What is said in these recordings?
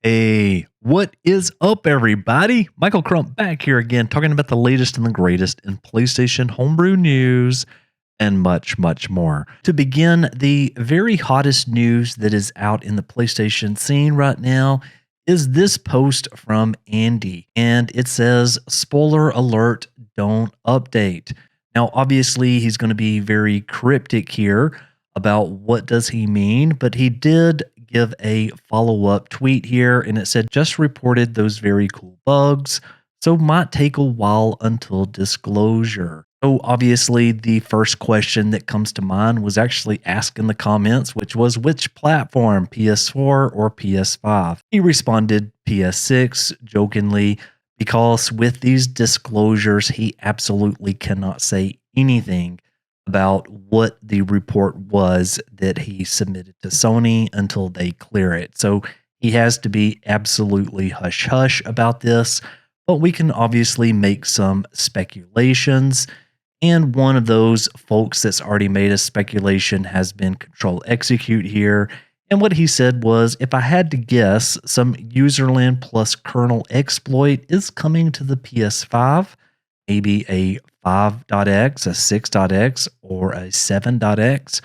Hey, what is up, everybody? Michael Crump back here again, talking about the latest and the greatest in PlayStation Homebrew news and much, much more. To begin, the very hottest news that is out in the PlayStation scene right now is this post from Andy, and it says, "Spoiler alert, don't update." Now, obviously, he's going to be very cryptic here about what does he mean, but he did give a follow-up tweet here, and it said, "Just reported those very cool bugs, so might take a while until disclosure." So obviously the first question that comes to mind was actually asked in the comments, which was which platform, PS4 or PS5? He responded PS6 jokingly, because with these disclosures, he absolutely cannot say anything about what the report was that he submitted to Sony until they clear it. So he has to be absolutely hush hush about this, but we can obviously make some speculations. And one of those folks that's already made a speculation has been Control Execute here. And what he said was, if I had to guess, some userland+kernel exploit is coming to the PS5, maybe a 5.x, a 6.x, or a 7.x,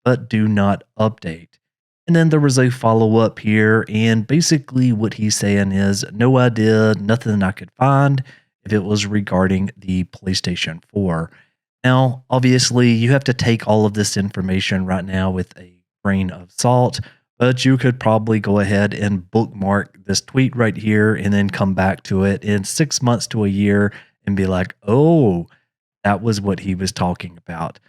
but do not update. And then there was a follow-up here, and basically what he's saying is, no idea, nothing I could find if it was regarding the PlayStation 4. Now, obviously, you have to take all of this information right now with a grain of salt, but you could probably go ahead and bookmark this tweet right here and then come back to it in 6 months to a year and be like, oh, that was what he was talking about.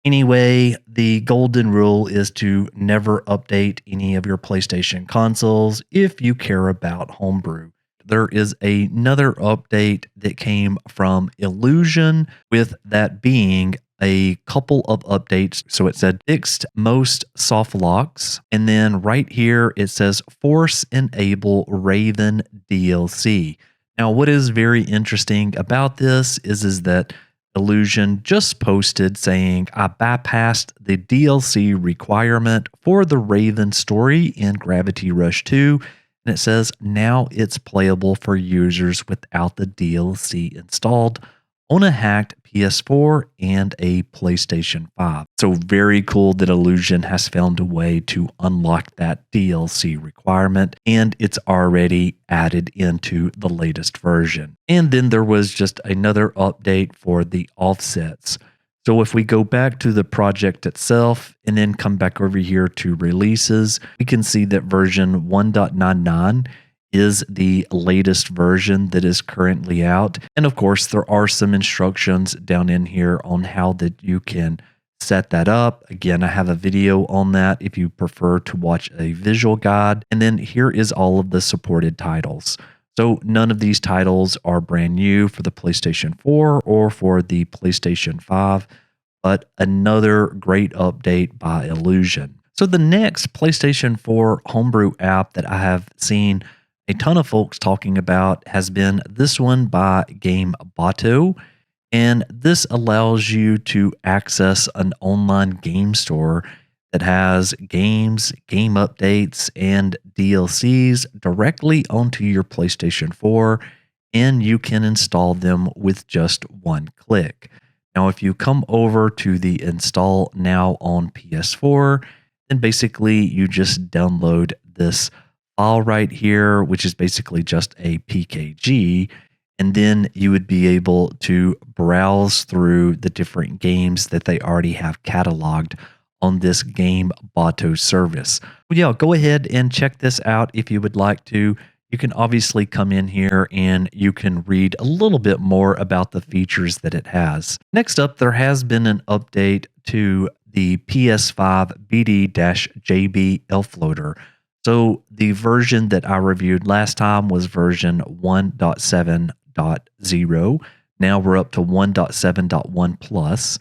Anyway, the golden rule is to never update any of your PlayStation consoles if you care about Homebrew. There is another update that came from Illusion, with that being a couple of updates. So it said fixed most soft locks, and then right here it says force enable Raven DLC. Now, what is very interesting about this is that Illusion just posted saying, I bypassed the DLC requirement for the Raven story in Gravity Rush 2. And it says now it's playable for users without the DLC installed on a hacked PS4 and a PlayStation 5. So very cool that Illusion has found a way to unlock that DLC requirement, and it's already added into the latest version. And then there was just another update for the offsets. So if we go back to the project itself and then come back over here to releases, we can see that version 1.99 is the latest version that is currently out. And of course, there are some instructions down in here on how that you can set that up. Again, I have a video on that if you prefer to watch a visual guide. And then here is all of the supported titles. So none of these titles are brand new for the PlayStation 4 or for the PlayStation 5, but another great update by Illusion. So the next PlayStation 4 Homebrew app that I have seen a ton of folks talking about has been this one by GameBotto, and this allows you to access an online game store that has games, game updates, and DLCs directly onto your PlayStation 4, and you can install them with just one click. Now, if you come over to the install now on PS4, then basically you just download this file right here, which is basically just a PKG, and then you would be able to browse through the different games that they already have cataloged on this GameBotto service. Well, yeah, go ahead and check this out if you would like to. You can obviously come in here and you can read a little bit more about the features that it has. Next up, there has been an update to the PS5 BD-JB ELF Loader. So the version that I reviewed last time was version 1.7.0. Now we're up to 1.7.1 plus.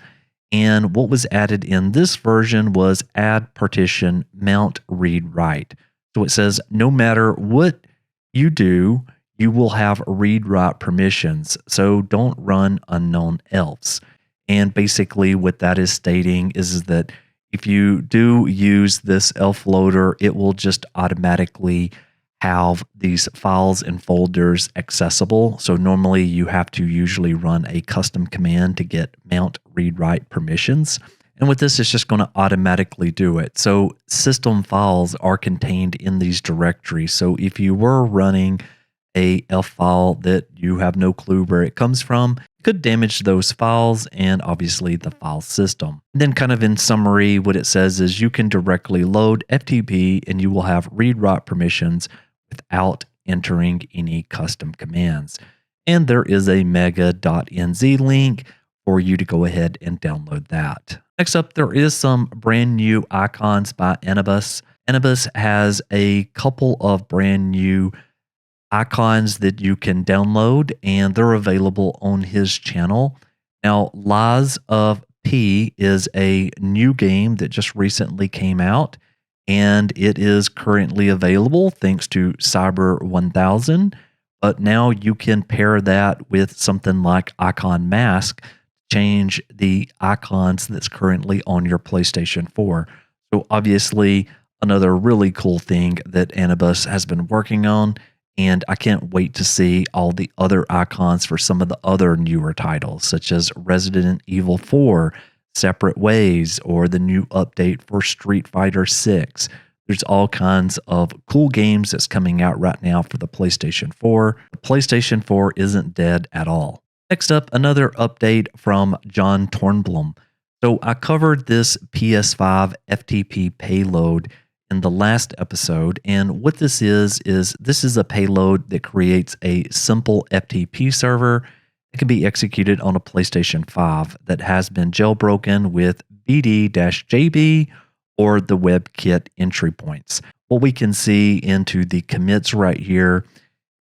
And what was added in this version was add partition mount read write. So it says no matter what you do, you will have read write permissions. So don't run unknown else. And basically what that is stating is that if you do use this ELF loader, it will just automatically have these files and folders accessible. So normally you have to usually run a custom command to get mount read write permissions. And with this, it's just going to automatically do it. So system files are contained in these directories. So if you were running a ELF file that you have no clue where it comes from, it could damage those files and obviously the file system. And then kind of in summary, what it says is you can directly load FTP and you will have read-write permissions without entering any custom commands. And there is a mega.nz link for you to go ahead and download that. Next up, there is some brand new icons by Anubis. Anubis has a couple of brand new icons that you can download, and they're available on his channel. Now, Lies of P is a new game that just recently came out, and it is currently available thanks to Cyber 1000. But now you can pair that with something like Icon Mask, change the icons that's currently on your PlayStation 4. So obviously, another really cool thing that Anubis has been working on. And I can't wait to see all the other icons for some of the other newer titles, such as Resident Evil 4, Separate Ways, or the new update for Street Fighter 6. There's all kinds of cool games that's coming out right now for the PlayStation 4. The PlayStation 4 isn't dead at all. Next up, another update from john-tornblom. So I covered this PS5 FTP Payload in the last episode, and what this is this is a payload that creates a simple FTP server that can be executed on a PlayStation 5 that has been jailbroken with BD-JB or the WebKit entry points. What we can see into the commits right here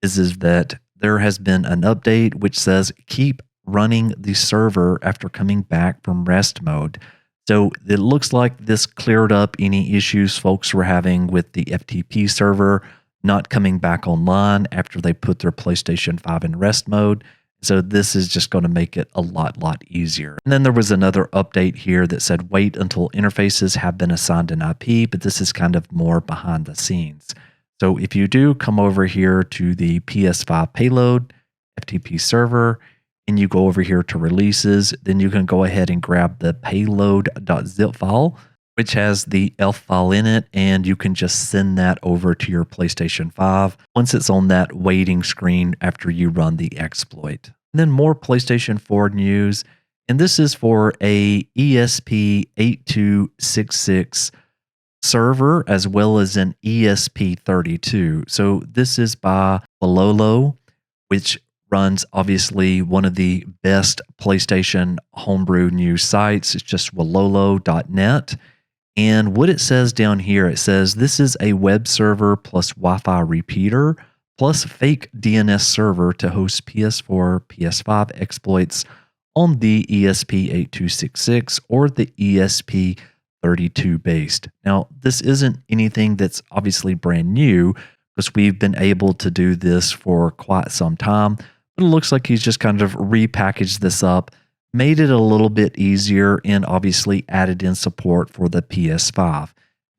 is that there has been an update which says keep running the server after coming back from rest mode. So it looks like this cleared up any issues folks were having with the FTP server not coming back online after they put their PlayStation 5 in rest mode. So this is just going to make it a lot easier. And then there was another update here that said wait until interfaces have been assigned an IP, but this is kind of more behind the scenes. So if you do come over here to the PS5 Payload FTP server, and you go over here to releases, then you can go ahead and grab the payload.zip file, which has the ELF file in it, and you can just send that over to your PlayStation 5 once it's on that waiting screen after you run the exploit. And then more PlayStation 4 news, and this is for a ESP8266 server as well as an ESP32. So this is by frwololo, which runs obviously one of the best PlayStation homebrew news sites. It's just frwololo.net. And what it says down here, it says this is a web server plus Wi-Fi repeater plus fake DNS server to host PS4, PS5 exploits on the ESP8266 or the ESP32 based. Now, this isn't anything that's obviously brand new because we've been able to do this for quite some time. But it looks like he's just kind of repackaged this up, made it a little bit easier, and obviously added in support for the PS5.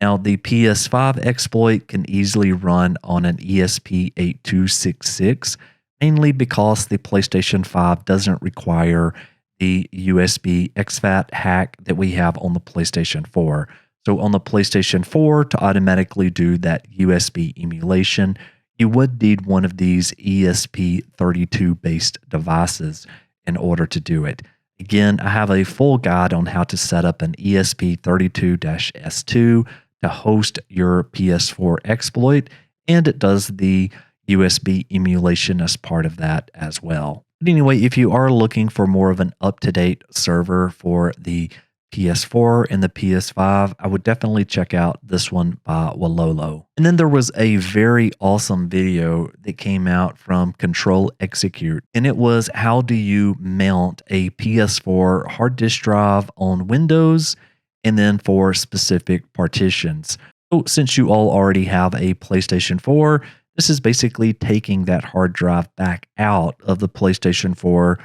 Now, the PS5 exploit can easily run on an ESP8266, mainly because the PlayStation 5 doesn't require the USB exFAT hack that we have on the PlayStation 4. So on the PlayStation 4, to automatically do that USB emulation, you would need one of these ESP32 based devices in order to do it. Again, I have a full guide on how to set up an ESP32-S2 to host your PS4 exploit, and it does the USB emulation as part of that as well. But anyway, if you are looking for more of an up-to-date server for the PS4 and the PS5, I would definitely check out this one by frwololo. And then there was a very awesome video that came out from Control Execute, and it was how do you mount a PS4 hard disk drive on Windows and then for specific partitions. So since you all already have a PlayStation 4, this is basically taking that hard drive back out of the PlayStation 4,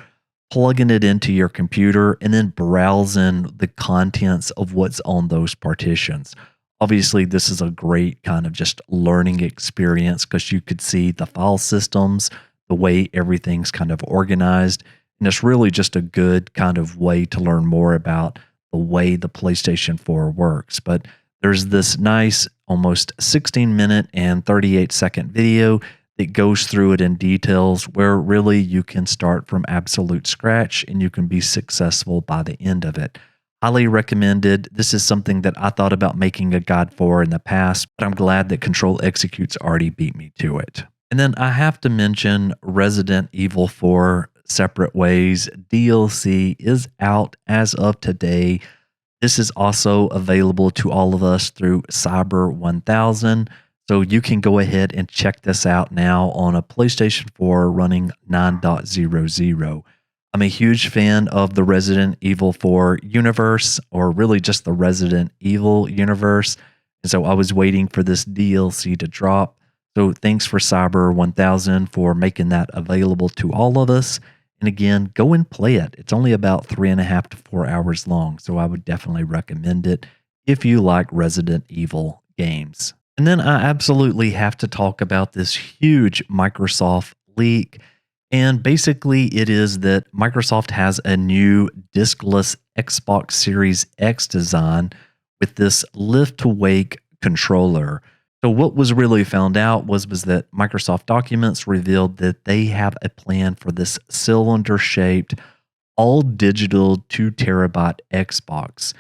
plugging it into your computer, and then browsing the contents of what's on those partitions. Obviously, this is a great kind of just learning experience because you could see the file systems, the way everything's kind of organized. And it's really just a good kind of way to learn more about the way the PlayStation 4 works. But there's this nice, almost 16-minute and 38-second video that goes through it in details where really you can start from absolute scratch and you can be successful by the end of it. Highly recommended. This is something that I thought about making a guide for in the past, but I'm glad that Control Execute's already beat me to it. And then I have to mention Resident Evil 4 Separate Ways DLC is out as of today. This is also available to all of us through Cyber 1000. So you can go ahead and check this out now on a PlayStation 4 running 9.00. I'm a huge fan of the Resident Evil 4 universe, or really just the Resident Evil universe. And so I was waiting for this DLC to drop. So thanks for Cyber 1000 for making that available to all of us. And again, go and play it. It's only about 3.5 to 4 hours long. So I would definitely recommend it if you like Resident Evil games. And then I absolutely have to talk about this huge Microsoft leak. And basically, it is that Microsoft has a new diskless Xbox Series X design with this lift-to-wake controller. So what was really found out was that Microsoft documents revealed that they have a plan for this cylinder-shaped, all-digital 2 terabyte Xbox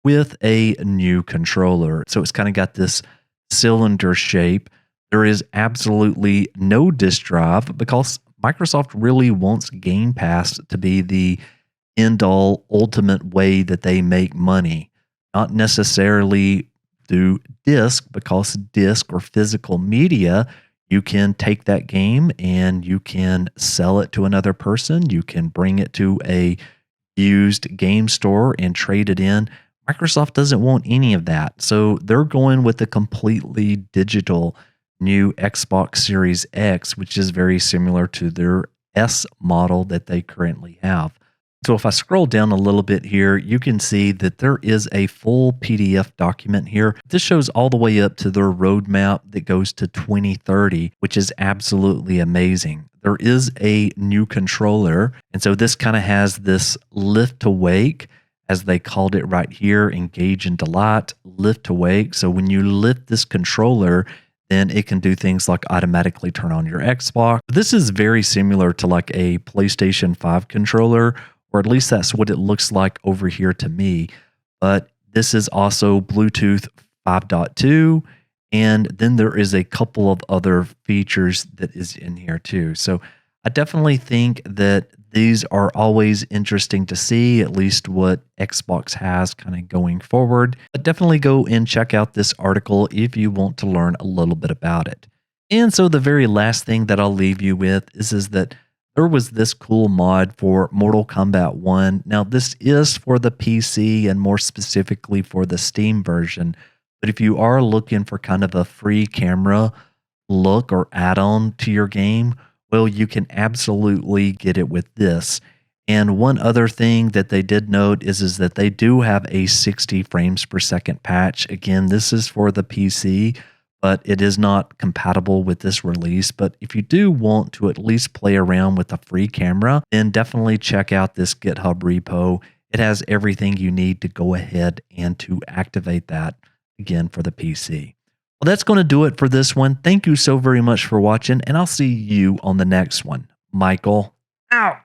with a new controller. So it's kind of got this cylinder shape. There is absolutely no disk drive because Microsoft really wants Game Pass to be the end-all ultimate way that they make money, not necessarily through disk, because disk or physical media, you can take that game and you can sell it to another person. You can bring it to a used game store and trade it in. Microsoft doesn't want any of that. So they're going with a completely digital new Xbox Series X, which is very similar to their S model that they currently have. So if I scroll down a little bit here, you can see that there is a full PDF document here. This shows all the way up to their roadmap that goes to 2030, which is absolutely amazing. There is a new controller, and so this kind of has this lift to wake, as they called it right here, engage and delight, lift to wake. So when you lift this controller, then it can do things like automatically turn on your Xbox. This is very similar to like a PlayStation 5 controller, or at least that's what it looks like over here to me. But this is also Bluetooth 5.2, and then there is a couple of other features that is in here too. So I definitely think that these are always interesting to see, at least what Xbox has kind of going forward. But definitely go and check out this article if you want to learn a little bit about it. And so the very last thing that I'll leave you with is that there was this cool mod for Mortal Kombat 1. Now, this is for the PC and more specifically for the Steam version. But if you are looking for kind of a free camera look or add-on to your game, well, you can absolutely get it with this. And one other thing that they did note is that they do have a 60 frames per second patch. Again, this is for the PC, but it is not compatible with this release. But if you do want to at least play around with a free camera, then definitely check out this GitHub repo. It has everything you need to go ahead and to activate that again for the PC. Well, that's going to do it for this one. Thank you so very much for watching, and I'll see you on the next one. Michael out.